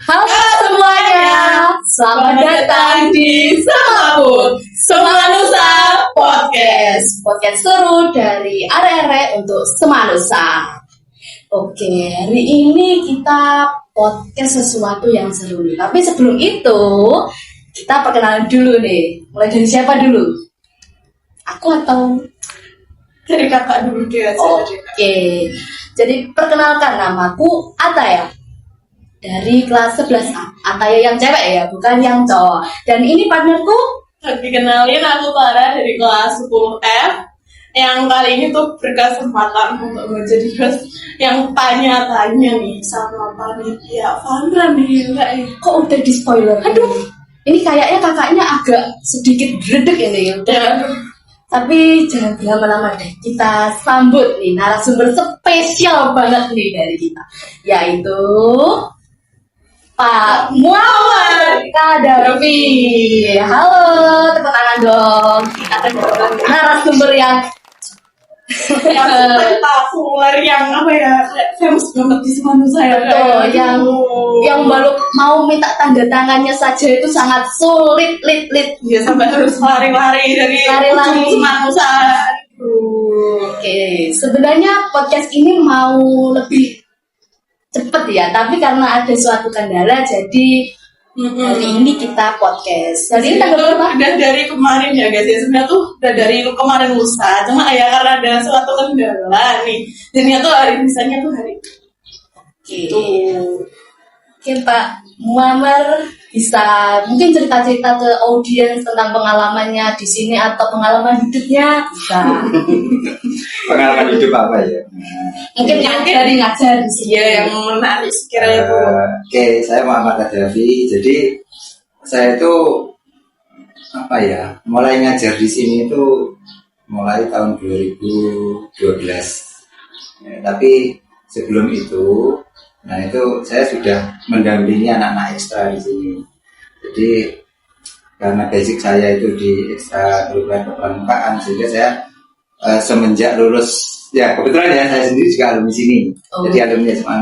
Halo semuanya, selamat datang di Semaput Semanusa Podcast. Podcast seru dari Are-Are untuk Semanusa. Oke, hari ini kita podcast sesuatu yang seru nih. Tapi sebelum itu, kita perkenalan dulu nih. Mulai dari siapa dulu? Aku atau dari kakak dulu dia aja. Oke, jadi perkenalkan, namaku Ataya dari kelas 11A. Ataya yang cewek ya, bukan yang cowok. Dan ini partnerku. Dikenalin, aku Clara dari kelas 10F yang kali ini tuh berkesempatan untuk menjadi host yang tanya-tanya nih sama panitia Fandra nih. Kok udah di spoiler? Aduh, ini kayaknya kakaknya agak sedikit gredek ini udah. Tapi jangan lama-lama deh, kita sambut nih narasumber spesial banget nih dari kita, yaitu Pak Muhammad Kadafi. Halo, tepuk tangan dong. Kita kedatangan narasumber yang spektakuler, yang apa ya, famous banget di Semanusa ya. betul, yang baru mau minta tanda tangannya saja itu sangat sulit, Ya, sampai harus lari-lari dari ujung Semanusa. Oke, sebenarnya podcast ini mau lebih cepet ya, tapi karena ada suatu kendala jadi hari ini kita podcast. Jadi tanggal berapa? Udah dari kemarin ya guys ya, sebenarnya tuh udah dari kemarin lusa, cuma ya karena ada suatu kendala nih, jadinya tuh hari bisanya tuh hari Oke. Oke Pak Muammar, bisa mungkin cerita-cerita ke audiens tentang pengalamannya di sini atau pengalaman hidupnya bisa. Pengalaman hidup apa ya? Mungkin ngajar di sini. ya yang menarik sekiranya tuh. Oke, saya Muhammad Kadafi. Jadi saya itu apa ya? Mulai ngajar di sini itu mulai tahun 2012. Ya, tapi sebelum itu, nah itu saya sudah mendampingi anak-anak ekstra di sini. Jadi karena basic saya itu di ekstra kurikuler kepramukaan, sehingga saya semenjak lulus, ya kebetulan ya saya sendiri juga alumni sini. Jadi alumni SMA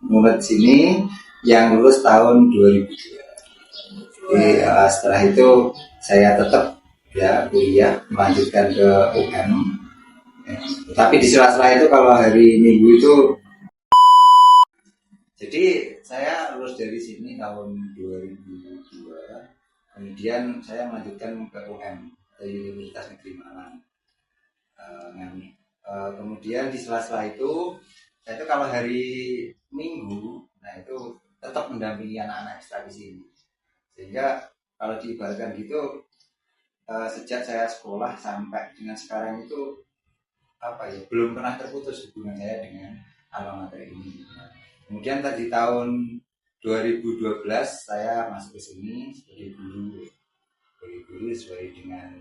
Murid sini yang lulus tahun 2002. Jadi setelah itu saya tetap ya kuliah melanjutkan ke UM. Ya. Tapi di sela-sela itu kalau hari Minggu itu, jadi saya lulus dari sini tahun 2002. Kemudian saya melanjutkan ke UM, ke Universitas Negeri Malang. Kemudian di sela-sela itu saya itu kalau hari Minggu, nah itu tetap mendampingi anak-anak ekstra di sini. Sehingga kalau diibaratkan gitu, sejak saya sekolah sampai dengan sekarang itu apa ya, belum pernah terputus hubungan saya dengan alma mater ini. Kemudian tadi tahun 2012 saya masuk ke sini sebagai guru sesuai dengan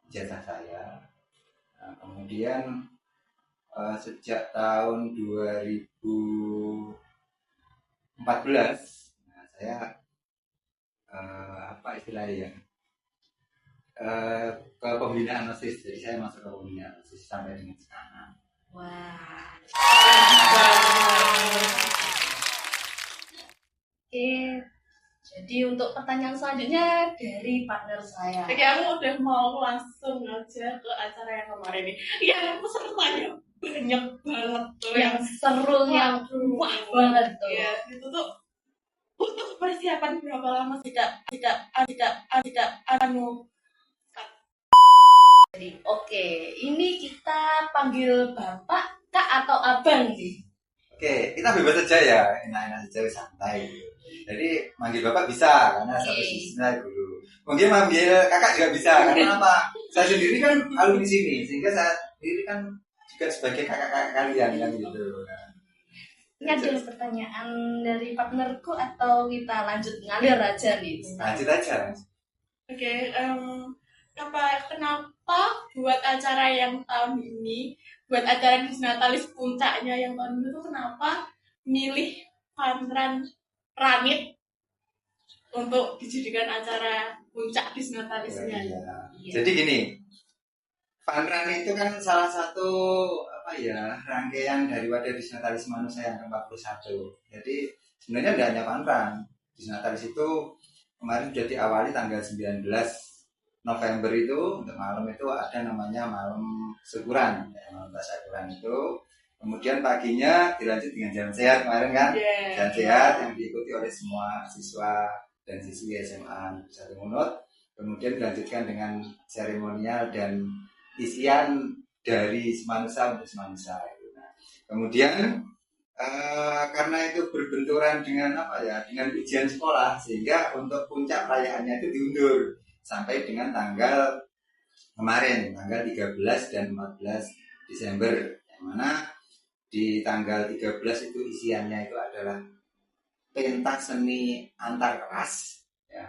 ijazah saya. Nah, kemudian sejak tahun 2014, nah, saya apa istilahnya ya, ke pembinaan OSIS. Jadi saya masuk ke pembinaan OSIS sampai dengan sekarang. Wah. Oke. Jadi untuk pertanyaan selanjutnya dari partner saya. Oke, aku udah mau langsung aja ke acara yang kemarin nih. Yang pesertanya banyak banget tuh, yang seru, yang wah banget tuh. Ya, itu tuh butuh persiapan berapa lama sih kak? Jadi oke, ini kita panggil bapak, kak atau abang nih? Oke, kita bebas saja ya, enak-enak saja, santai. Jadi manggil bapak bisa karena satu sisi saya guru. Mungkin manggil kakak juga bisa karena apa? Saya sendiri kan alumni sini, sehingga saya sendiri kan juga sebagai kakak-kakak kalian kan gitu. Ini ada pertanyaan dari partnerku atau kita lanjut ngalir aja nih? Lanjut aja. Oke, kenapa buat acara yang tahun ini, buat acara Disnatalis puncaknya yang tahun ini tuh kenapa milih Fandran Ranit untuk dijadikan acara puncak Disnatalisnya? Iya. Jadi gini, Fandran itu kan salah satu apa ya, rangkaian dari Wadah Disnatalis Manusia yang ke-41. Jadi sebenarnya tidak hanya fun run. Disnatalis itu kemarin sudah diawali tanggal 19 November itu, untuk malam itu ada namanya malam syukuran, ya, malam tasyakuran itu. Kemudian paginya dilanjut dengan jalan sehat kemarin kan, jalan sehat yang diikuti oleh semua siswa dan siswi SMA Satu Ngunut. Kemudian dilanjutkan dengan seremonial dan isian dari Semanusa untuk Semanusa. Nah, kemudian karena itu berbenturan dengan dengan ujian sekolah, sehingga untuk puncak perayaannya itu diundur sampai dengan tanggal kemarin, tanggal 13 dan 14 Desember, yang mana di tanggal 13 itu isiannya itu adalah pentas seni antar kelas, ya.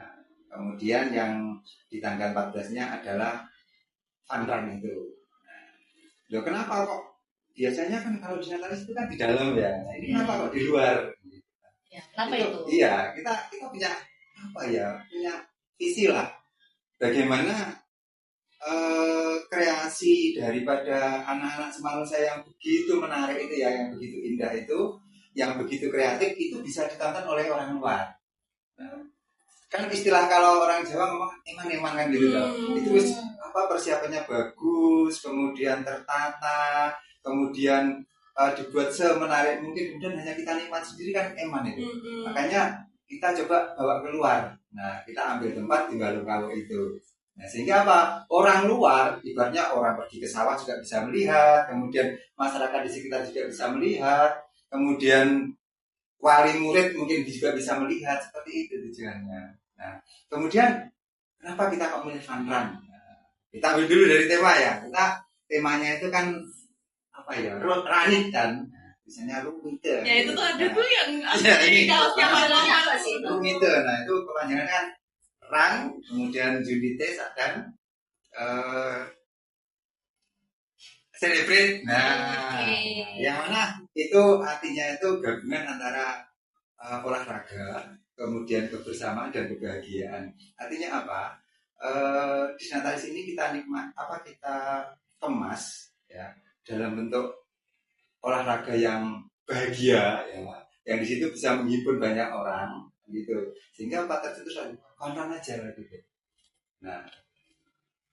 Kemudian yang di tanggal 14-nya adalah fun run itu. Loh, kenapa kok biasanya kan kalau di Natalis itu kan di dalam ya, nah, ini kenapa kok di luar? Ya, kenapa itu? Iya, kita punya punya visi lah, bagaimana kreasi daripada anak-anak Semanusa yang begitu menarik itu ya, yang begitu indah itu, yang begitu kreatif itu bisa ditonton oleh orang luar. Nah, kan istilah kalau orang Jawa ngomong eman-eman kan gitu loh. Itu persiapannya bagus, kemudian tertata, kemudian dibuat semenarik mungkin, kemudian hanya kita nikmat sendiri kan eman itu. Makanya kita coba bawa keluar. Nah, kita ambil tempat di Balung-Kawu itu. Nah, sehingga orang luar, ibaratnya orang pergi ke sawah juga bisa melihat, kemudian masyarakat di sekitar juga bisa melihat, kemudian wali murid mungkin juga bisa melihat, seperti itu tujuannya. Nah, kemudian kenapa kita kok milih fun run? Nah, kita ambil dulu dari tema ya. Temanya itu kan ranit kan. Misalnya rumite. Ya itu tuh ada tuh yang ini apa sih? Rumite. Nah, itu kepanjangan kan run, kemudian Judite dan celebrate. Nah, yang mana itu artinya itu gabungan antara olahraga, kemudian kebersamaan dan kebahagiaan. Artinya apa? Di Natalis ini kita kita kemas ya dalam bentuk olahraga yang bahagia ya, yang di situ bisa menghibur banyak orang gitu, sehingga tercetus konten aja gitu. Nah,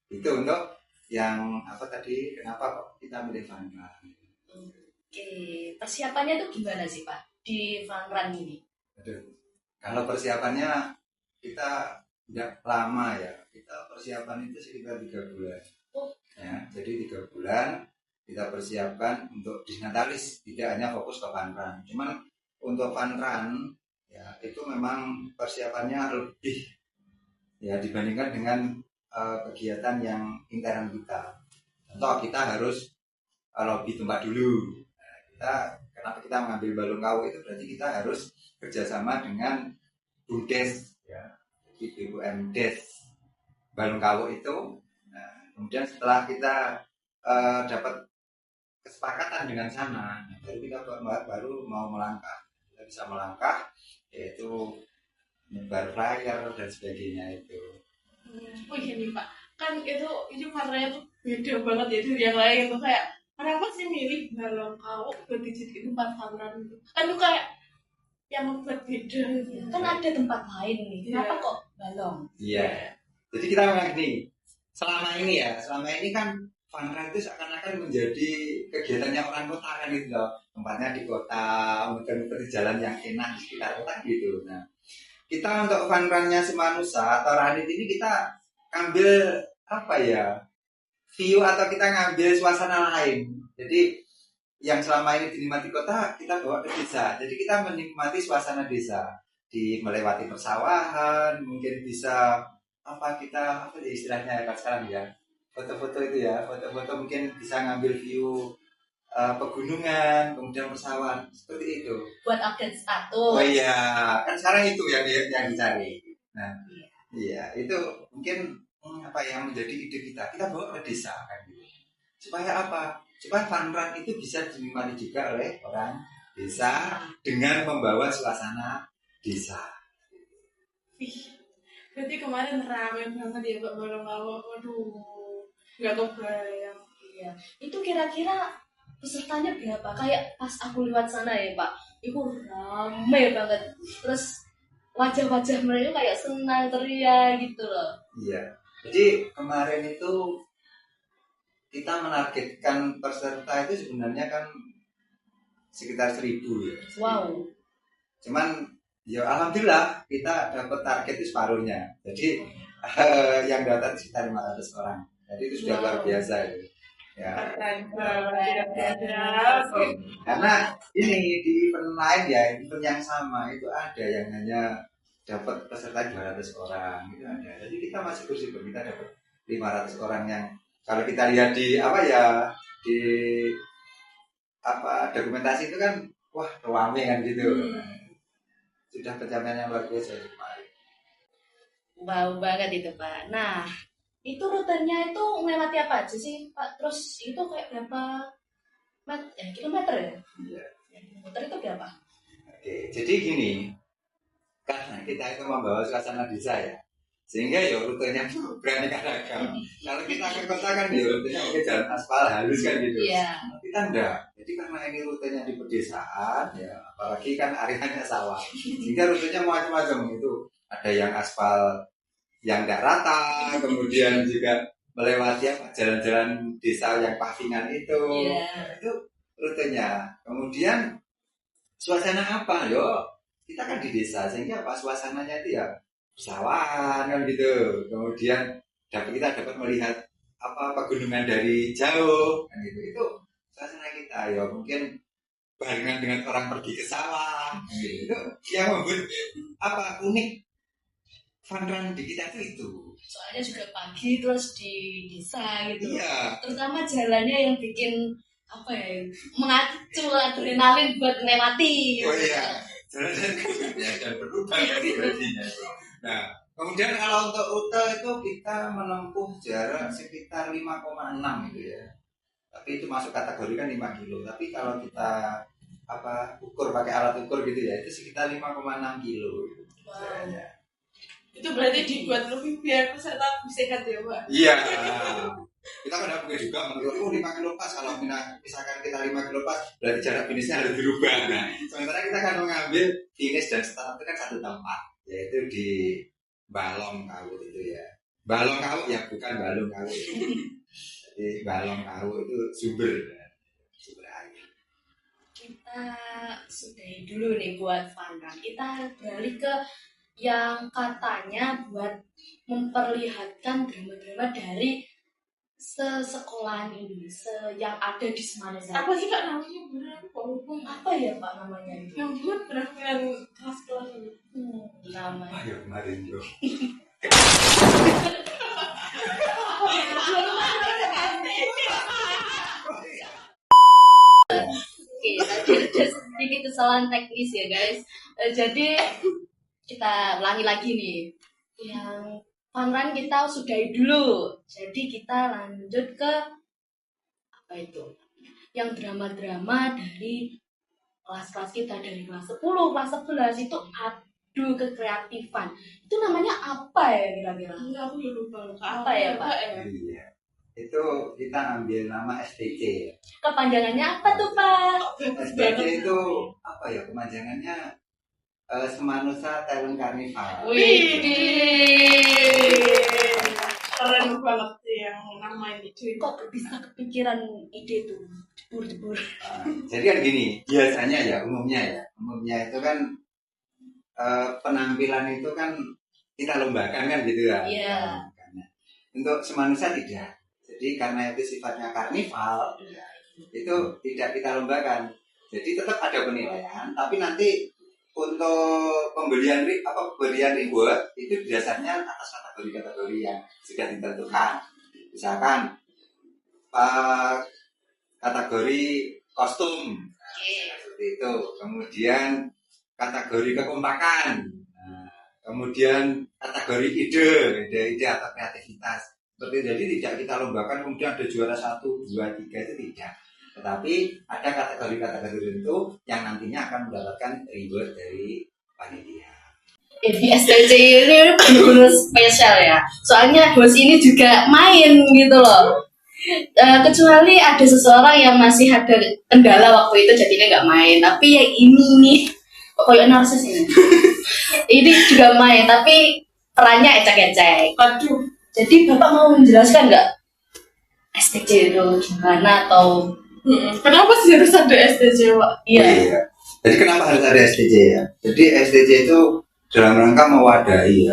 itu untuk yang kenapa kok kita milih fun run. Oke, persiapannya tuh gimana sih Pak di fun run ini? Kalau persiapannya kita tidak lama ya, kita persiapan itu sekitar 3 bulan. Ya, jadi 3 bulan kita persiapkan untuk Disnatalis, tidak hanya fokus ke fun run. Cuman untuk fun run ya itu memang persiapannya lebih ya dibandingkan dengan kegiatan yang intern kita. Contoh, kita harus lobby tempat dulu. Nah, kenapa kita mengambil Balung-Kawu itu berarti kita harus kerjasama dengan BUMDes ya, jadi BUMDes Balung-Kawu itu. Nah, kemudian setelah kita dapat kesepakatan dengan sana, baru kita baru mau melangkah. Kita bisa melangkah, yaitu nyebar flyer dan sebagainya itu. Oh gini Pak, kan itu warnanya tuh beda banget ya dari yang lain tuh, kayak kenapa sih milih Balong-Kawu buat dijadiin tempat fun run itu? Kan tuh kayak yang membuat beda gitu. Kan ada tempat lain nih, kenapa kok Balong? Iya, jadi kita memang gini, selama ini kan fun run itu seakan-akan menjadi kegiatannya orang kota kan gitu loh, tempatnya di kota, muter-muter di jalan yang enak di sekitar kota gitu. Nah, kita untuk fun run-nya Semanusa atau Ranit ini kita ambil view atau kita ngambil suasana lain. Jadi yang selama ini dinikmati kota kita bawa ke desa. Jadi kita menikmati suasana desa, melewati persawahan, mungkin bisa istilahnya sekarang ya, foto-foto itu ya, foto-foto mungkin bisa ngambil view pegunungan, kemudian persawahan, seperti itu. Buat update status. Oh iya, kan sekarang itu yang dicari. Nah, iya itu mungkin yang menjadi ide kita. Kita bawa ke desa kan gitu. Supaya apa? Supaya fun run itu bisa dinikmati juga oleh orang desa dengan membawa suasana desa. Berarti kemarin ramai banget ya Pak Balong-Kawu. Waduh, nggak kebayang. Iya. Itu kira-kira pesertanya berapa? Kayak pas aku lewat sana ya Pak, itu rame banget. Terus wajah-wajah mereka kayak senang ceria gitu loh. Iya. Jadi kemarin itu kita menargetkan peserta itu sebenarnya kan sekitar 1.000 ya. Wow. Cuman ya alhamdulillah kita dapat target itu separuhnya. Jadi yang datang sekitar 500 orang. Jadi itu sudah luar biasa itu. Ya. Karena ini di event lain ya, event yang sama itu ada yang hanya dapat peserta 200 orang itu ada. Jadi kita masih bersyukur kita dapat 500 orang yang kalau kita lihat di apa ya di apa dokumentasi itu kan wah rame kan gitu. Sudah pencapaian yang luar biasa itu kemarin. Wow banget itu Pak. Nah itu rutenya itu melewati apa aja sih Pak? Terus itu kayak berapa kilometer ya? Iya. Kilometer itu berapa? Oke, jadi gini, karena kita itu membawa suasana desa ya, sehingga ya rutenya itu beraneka ragam. Kalau kita ke kota kan ya rutenya oke jalan aspal halus kan gitu. Iya. Kita enggak. Jadi karena ini rutenya di pedesaan ya, apalagi kan areanya sawah, sehingga rutenya macam-macam itu. Ada yang aspal yang enggak rata, kemudian juga melewati apa jalan-jalan desa yang pavingan itu. Iya. Itu rutenya. Kemudian suasana apa? Yo, kita kan di desa sehingga apa suasananya itu ya pesawahan kan gitu. Kemudian kita dapat melihat apa pegunungan dari jauh kan gitu. Itu suasana kita ya mungkin barengan dengan orang pergi ke sawah kan gitu. Itu yang membuat apa unik fun run di kita itu. Soalnya juga pagi terus di desa gitu. Iya. Terutama jalannya yang bikin apa ya mengacu adrenalin buat melewati. Oh iya. Dan berubah energinya. Nah, kemudian kalau untuk rute itu kita menempuh jarak sekitar 5,6 gitu ya. Tapi itu masuk kategori kan 5 kilo. Tapi kalau kita ukur pakai alat ukur gitu ya, itu sekitar 5,6 kilo. Wow. Itu berarti dibuat lebih biar peserta lebih sehat ya Pak? Iya. Kita kan mungkin juga menurut 5 kilo pas. Kalau misalkan kita 5 kilo pas, berarti jarak finishnya harus dirubah. Nah, sementara kita akan mengambil finish dan start itu kan satu tempat, yaitu di Balong Kawu itu ya. Balong Kawu ya bukan Balong Kawu. Jadi Balong Kawu itu sumber air. Kita sudahi dulu nih buat fun run. Kita beralih ke yang katanya buat memperlihatkan drama-drama dari sesekolahan ini, yang ada di Semanisa. Apa sih Kak namanya? Beneran Apa ya Pak namanya itu? yang buat penampilan kelas-kelas itu. Namanya. Ayo kemarin bro. Oke, tadi ada sedikit kesalahan teknis ya guys. Jadi kita ulangi lagi nih. Yang fun run kita sudahi dulu. Jadi kita lanjut ke apa itu? Yang drama-drama dari kelas-kelas kita dari kelas 10, kelas 11 itu adu kekreatifan. Itu namanya apa ya kira-kira? Enggak, aku udah lupa. Apa ya, Pak? Iya. Itu kita ambil nama STC. Kepanjangannya apa tuh Pak? STC itu apa ya kepanjangannya? Semanusa Talent Carnival. Wih, Keren banget sih yang nama ini. kok bisa kepikiran ide tuh jebur-jebur. Jadi kan gini, biasanya ya umumnya itu kan penampilan itu kan kita lombakan kan gitu ya. Iya. Untuk Semanusa tidak. Jadi karena itu sifatnya karnival, itu tidak kita lombakan. Jadi tetap ada penilaian, tapi nanti untuk pemberian reward itu biasanya atas kategori-kategori yang sudah ditentukan. Misalkan kategori kostum, seperti itu. Kemudian kategori kekompakan, kemudian kategori ide atau kreativitas. Seperti itu. Jadi tidak kita lombakan kemudian ada juara 1, 2, 3 itu tidak. Tetapi ada kategori-kategori tertentu yang nantinya akan mendapatkan reward dari panitia. Di STC ini benar-benar spesial ya. Soalnya host ini juga main gitu loh. Kecuali ada seseorang yang masih ada kendala waktu itu jadinya nggak main, tapi yang ini nih kayak narsis ini. Ini juga main tapi perannya ecek-ecek. Aduh. Jadi bapak mau menjelaskan nggak STJ itu gimana atau Kenapa sih harus ada STJ, Pak? iya Jadi kenapa harus ada STJ ya? Jadi STJ itu dalam rangka mewadahi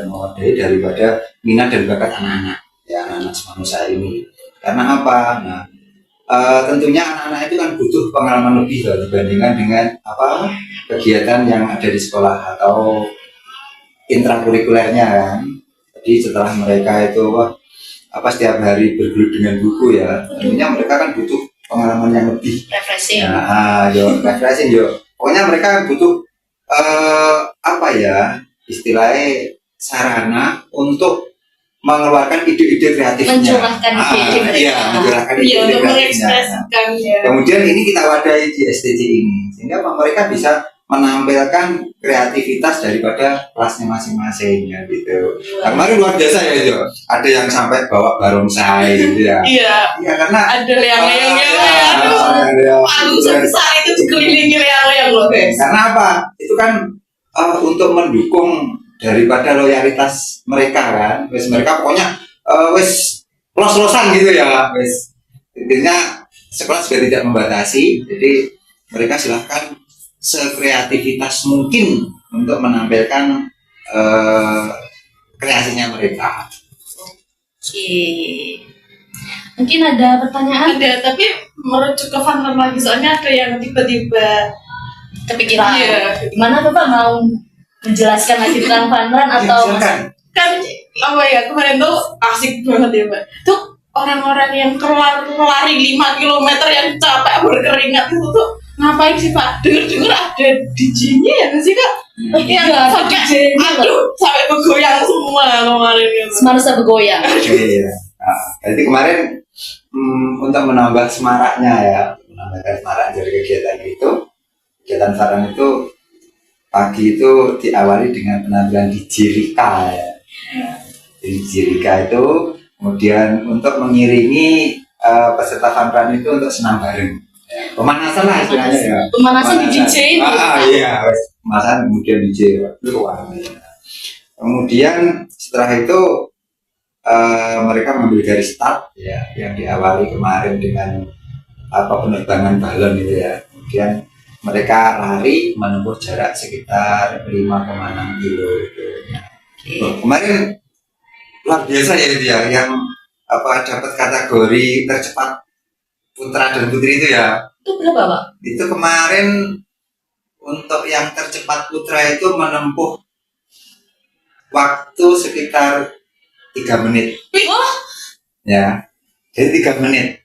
daripada minat dan bakat anak-anak ya, anak-anak Semanusa ini. Karena apa? Nah, tentunya anak-anak itu kan butuh pengalaman lebih dibandingkan dengan apa kegiatan yang ada di sekolah atau intrakurikulernya kan. Jadi setelah mereka itu setiap hari bergelut dengan buku ya, tentunya mereka kan butuh pengalaman yang lebih refreshing. Refreshing yo. Pokoknya mereka butuh istilahnya sarana untuk mengeluarkan ide-ide kreatifnya. Mencurahkan ide-ide mereka. Iya, mencurahkan ide-ide Untuk kreatifnya. mengekspresikan ya. Kemudian ini kita wadahi di STJ ini, sehingga mereka bisa menampilkan kreativitas daripada kelasnya masing-masing ya gitu. Nah, kemarin luar biasa ya Jo. Ada yang sampai bawa barongsai gitu ya. Iya. Iya karena Ada leang-leang ya. Aduh. Palu sebesar itu dikelilingi leang-leang loh, guys. Karena apa? Itu kan untuk mendukung daripada loyalitas mereka kan. Wes mereka pokoknya wes los-losan gitu ya. Wes intinya sekolah juga tidak membatasi. Jadi mereka silahkan sekreativitas mungkin untuk menampilkan kreasinya mereka. Oke. Mungkin ada pertanyaan Ada, tapi merujuk ke Fun lagi soalnya ada yang tiba-tiba kepikiran. Iya. Gimana Bapak mau menjelaskan lagi tentang funrun atau Silakan. kan apa ya kemarin tuh asik banget ya Mbak. Tuh orang-orang yang lari 5 km yang capek berkeringat itu tuh ngapain sih Pak? Dengar-dengar ada DJ-nya ya nggak sih Kak? Iya, Sampai DJ-nya. aduh sampai bergoyang semua kemarin gitu. Semanusa bergoyang? Iya. Nah, jadi kemarin untuk menambah semaraknya ya, menambahkan semarak dari kegiatan itu, kegiatan Farhan itu pagi itu diawali dengan penampilan DJ Rika ya. DJ Rika itu kemudian untuk mengiringi peserta Farhan itu untuk senam bareng. Ya, pemanasan lah istilahnya ya. Pemanasan di DJ itu. Iya, pemanasan kemudian DJ luar. Kemudian setelah itu mereka mengambil dari start ya, yang diawali kemarin dengan penerbangan balon itu ya. Kemudian mereka lari menempuh jarak sekitar 5,6 kilo itu. Kemarin luar biasa ya itu ya, yang dapat kategori tercepat putra dan putri itu ya. Itu berapa Pak? Itu kemarin untuk yang tercepat putra itu menempuh waktu sekitar 3 menit. Wah, Ya, jadi 3 menit.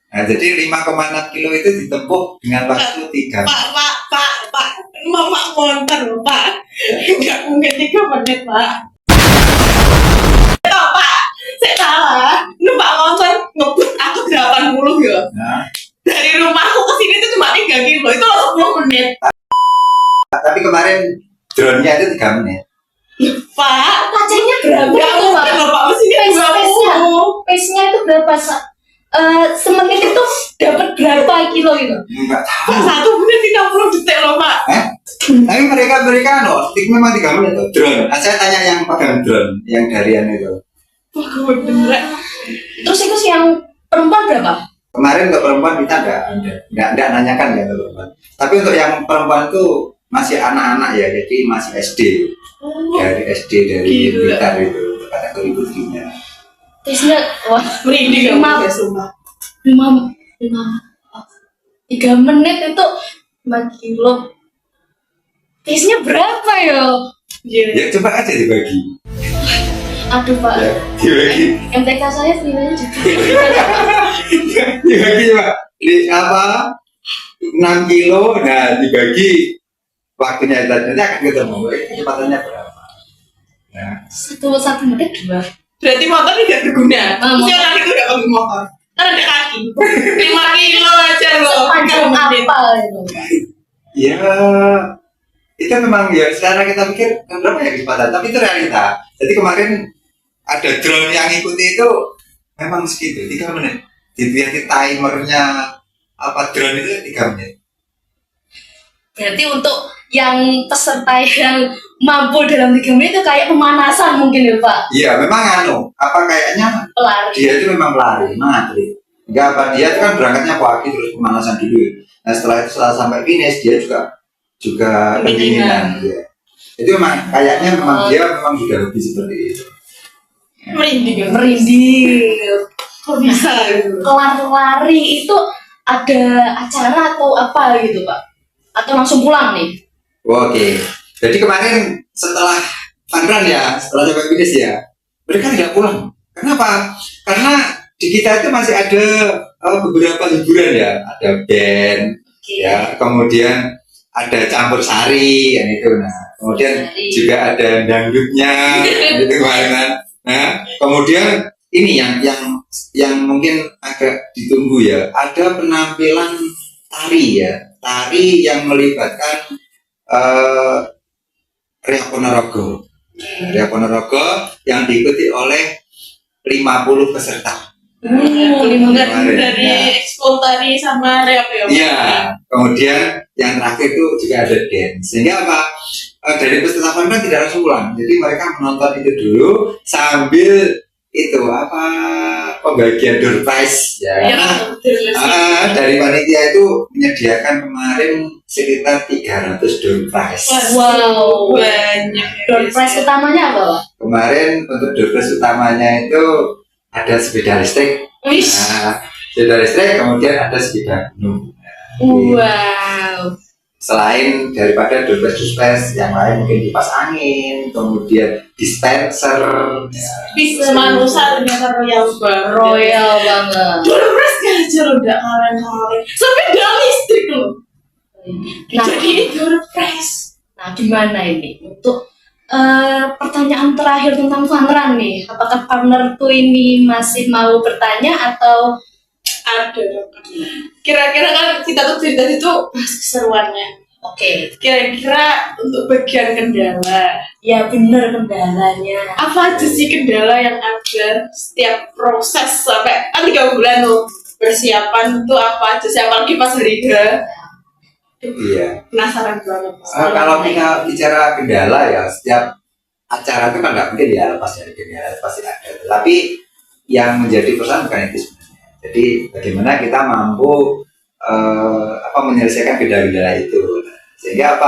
Nah, jadi 5,6 kilo itu ditempuh dengan waktu 3 menit. Pak, mama konter Pak. Enggak mungkin 3 menit Pak. Pak, saya salah. Numpak motor ngebut aku 80 ya. Nah, Dari rumahku ke sini itu cuma 3 kilo, itu langsung 10 menit. tapi kemarin drone-nya itu 3 menit. Pak, kacanya berapa enggak itu Pak? mungkin loh Pak, mesinnya Pace-nya 20. pace-nya itu berapa? Semenit itu dapat berapa kilo itu? Enggak tahu. Pak, 1 menit 30 detik loh Pak. Tapi mereka stick memang 3 menit tuh. Drone. Nah, saya tanya yang pegang drone, yang darian itu. Wah, gue bener. Terus itu yang perempuan berapa? Kemarin untuk perempuan kita enggak nanyakan ya untuk perempuan. Tapi untuk yang perempuan itu masih anak-anak ya, jadi masih SD. Dari SD dari Gila. Blitar itu kategori putrinya. Pace-nya wah Merinding Lima. ya sumpah. 3 menit itu 4 kilo. Pace-nya berapa ya? Iya. Ya coba aja dibagi. Aduh Pak, Ya, dibagi. MTK saya nilainya juga. Dibagi Pak. Di 6 kilo, nah dibagi waktunya nanti akan ketemu kecepatannya berapa. Nah, satu menit 2. Berarti motor tidak berguna. Motor. Usia anak itu tidak pakai motor. Kan ada kaki. 5 kilo aja loh. Sepanjang 3 menit. apa itu? ya itu memang ya secara kita pikir berapa ya kecepatan, tapi itu realita. Jadi kemarin ada drone yang ikuti itu memang segitu 3 menit. dilihat timernya apa drone itu 3 menit. Berarti untuk yang peserta yang mampu dalam 3 menit itu kayak pemanasan mungkin ya Pak? Iya, memang kayaknya Pelari. dia itu memang pelari, memang atlet. Enggak apa, dia itu kan berangkatnya pagi terus pemanasan dulu. Nah setelah itu setelah sampai finish dia juga pendinginan. Ya. Itu memang kayaknya dia memang sudah lebih seperti itu. Merinding. Kok bisa? Kelar lari itu ada acara atau apa gitu Pak? Atau langsung pulang nih? Oke, jadi kemarin setelah fun run ya, setelah sampai finish ya, mereka tidak pulang. Kenapa? Karena di kita itu masih ada beberapa hiburan ya, ada band, ya, kemudian ada campur sari, yang itu. Nah, kemudian juga ada dangdutnya, itu kemarin. Nah, kemudian ini yang mungkin agak ditunggu ya, ada penampilan tari ya, tari yang melibatkan Ria Ponorogo. Ria Ponorogo yang diikuti oleh 50 peserta. Dari ekspor tari sama reok ya. Iya, kemudian yang terakhir itu juga ada dance. Sehingga apa? Dari peserta kan tidak langsung pulang. Jadi mereka menonton itu dulu sambil itu apa pembagian door prize ya. Karena dari panitia itu menyediakan kemarin sekitar 300 door prize. Wow, banyak. Door prize utamanya apa Pak? Kemarin untuk door prize utamanya itu ada sepeda listrik. Nah, sepeda listrik, kemudian ada sepeda gunung. Wow. Selain daripada door prize yang lain mungkin kipas angin, kemudian dispenser. Bisa manusia ternyata Royal banget. Door prize aja udah keren-keren. Sepeda listrik loh. Nah, Jadi ini door prize. Nah, gimana ini untuk pertanyaan terakhir tentang fun run nih? Apakah partner tuh ini masih mau bertanya atau Ada. Kira-kira kan kita tuh cerita itu bahas keseruannya. oke? Kira-kira untuk bagian kendala, Ya bener kendalanya. apa aja sih kendala yang ada setiap proses sampai kan 3 bulan tuh persiapan tuh apa aja sih, apalagi pas hari H. Iya. Penasaran banget. Kalau kita bicara kendala ya, setiap acara itu kan nggak mungkin ya lepas dari kendala, pasti ada. Tapi yang menjadi persoalan bukan itu sebenarnya. Jadi bagaimana kita mampu menyelesaikan kendala-kendala itu, sehingga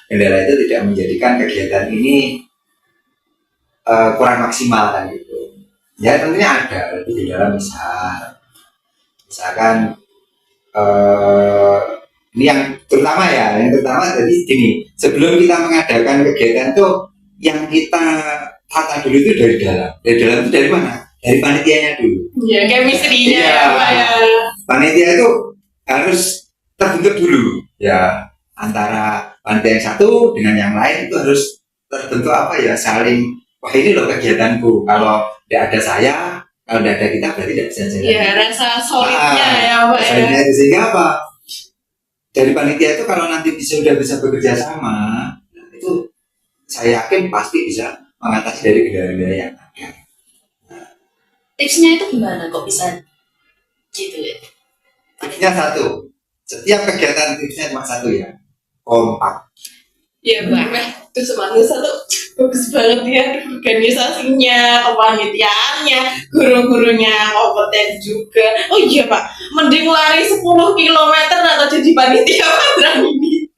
kendala itu tidak menjadikan kegiatan ini kurang maksimal kan gitu. Ya tentunya ada kendala misalkan ini yang terutama jadi gini, sebelum kita mengadakan kegiatan itu yang kita tata dulu itu dari dalam itu dari mana? Dari panitianya dulu. Ya, chemistry-nya Iya. apa ya? Panitia itu harus terbentuk dulu ya, antara panitia yang satu dengan yang lain itu harus terbentuk saling, wah ini loh kegiatanku, kalau tidak ada saya, kalau tidak ada kita berarti tidak bisa jalan. Ya, rasa solidnya ya Pak ya. Solidnya itu sehingga dari panitia itu kalau nanti sudah bisa bekerja sama, itu saya yakin pasti bisa mengatasi dari kendala-kendala yang ada. Tipsnya itu gimana kok bisa gitu ya? Tipsnya satu, setiap kegiatan tipsnya cuma satu ya, kompak. Iya Pak, itu manusia tuh bagus banget ya, organisasinya, kepanitiaannya, guru-gurunya kompeten juga. Oh iya Pak, mending lari 10 km atau jadi panitia Padang ini.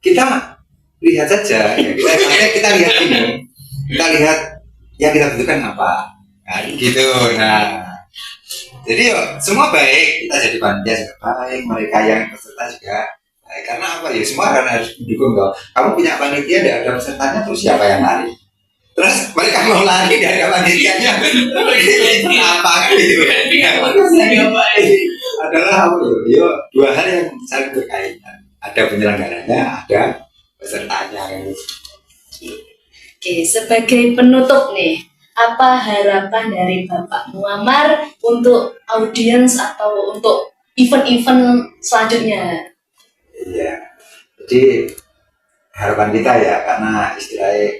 Kita lihat saja ya, kita lihat ini, kita lihat yang kita butuhkan apa, nah, gitu. Nah, jadi semua baik, kita jadi panitia juga baik, mereka yang peserta juga baik. Karena apa ya, semua karena harus mendukung toh. Kamu punya panitia, tidak ada pesertanya, terus siapa yang lari? Terus mereka mau lari, tidak ada panitianya, apa gitu? Adalah dua hal yang saling berkaitan. Ada penyelenggaranya, ada pesertanya. Oke, sebagai penutup nih, apa harapan dari Bapak Muammar untuk audiens atau untuk event-event selanjutnya? Iya, jadi harapan kita ya, karena istilahnya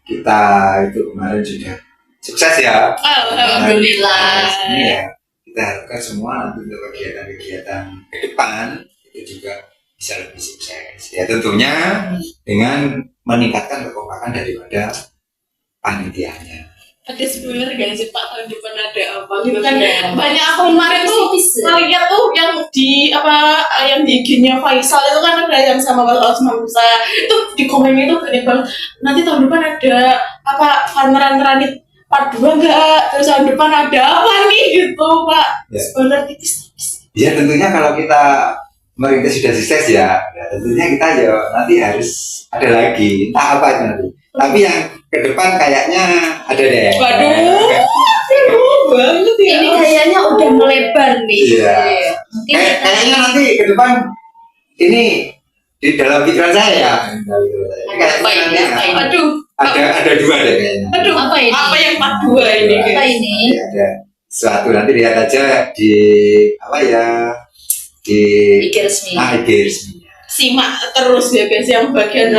kita itu kemarin sudah sukses ya. Alhamdulillah. Ini ya kita harapkan semua nanti untuk kegiatan-kegiatan ke depan itu juga bisa lebih sukses. Ya tentunya dengan meningkatkan kekompakan daripada panitianya. Ada spoiler gak sih Pak tahun depan ada apa gitu kan? Iya. Banyak aku kemarin tuh ngeliat tuh yang di apa yang di IG-nya Faisal itu kan ada yang sama Osman Musa itu di komennya itu banyak banget. Nanti tahun depan ada apa Pangeran Ranit part 2 enggak? Terus tahun depan ada apa nih gitu Pak? Ya. Spoiler tipis-tipis. Ya tentunya kalau kita merintis sudah sukses ya tentunya kita ya nanti harus ada lagi entah apa itu nanti. Tapi yang ke depan kayaknya ada deh. Waduh, seru banget ya. Ini kayaknya udah melebar nih. Iya. Mungkin kita Kayaknya nanti ke depan ini di dalam pikiran saya ya. Apa ini? Kayaknya Apa ini? Aduh, ada dua deh kayaknya. aduh, Apa ini? Apa yang part 2 ini? apa guys? ini? Ya, ada suatu nanti lihat aja di apa ya di IG resmi. IG resminya. Simak terus ya guys yang bagian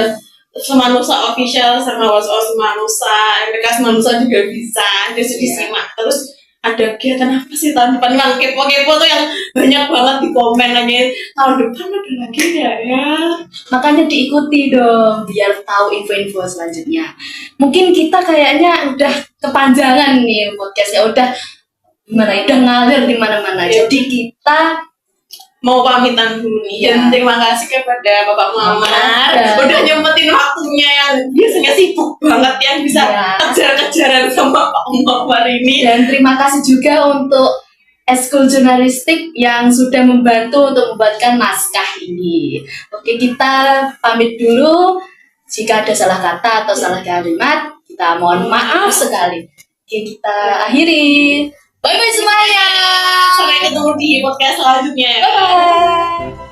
Semanusa official sama WhatsApp Semanusa, MPK Semanusa juga bisa, jadi disimak terus. Ada kegiatan apa sih tahun depan? Memang kepo-kepo tuh yang banyak banget di komen aja tahun depan ada lagi nggak ya? Makanya diikuti dong biar tahu info-info selanjutnya. Mungkin kita kayaknya udah kepanjangan nih podcastnya, udah gimana ya, udah ngalir di mana-mana. Iya. Jadi kita Mau pamitan dulu nih. Iya. Dan terima kasih kepada Bapak Muhammad Iya. udah nyempetin waktunya yang biasanya sibuk banget yang bisa Iya. kejar-kejaran sama Pak Muhammad ini. dan terima kasih juga untuk Eskul Jurnalistik yang sudah membantu untuk membuatkan naskah ini. Oke, kita pamit dulu. Jika ada salah kata atau salah kalimat, kita mohon maaf sekali. Oke, kita akhiri. Bye-bye semuanya. Sampai ketemu di podcast selanjutnya. Bye-bye.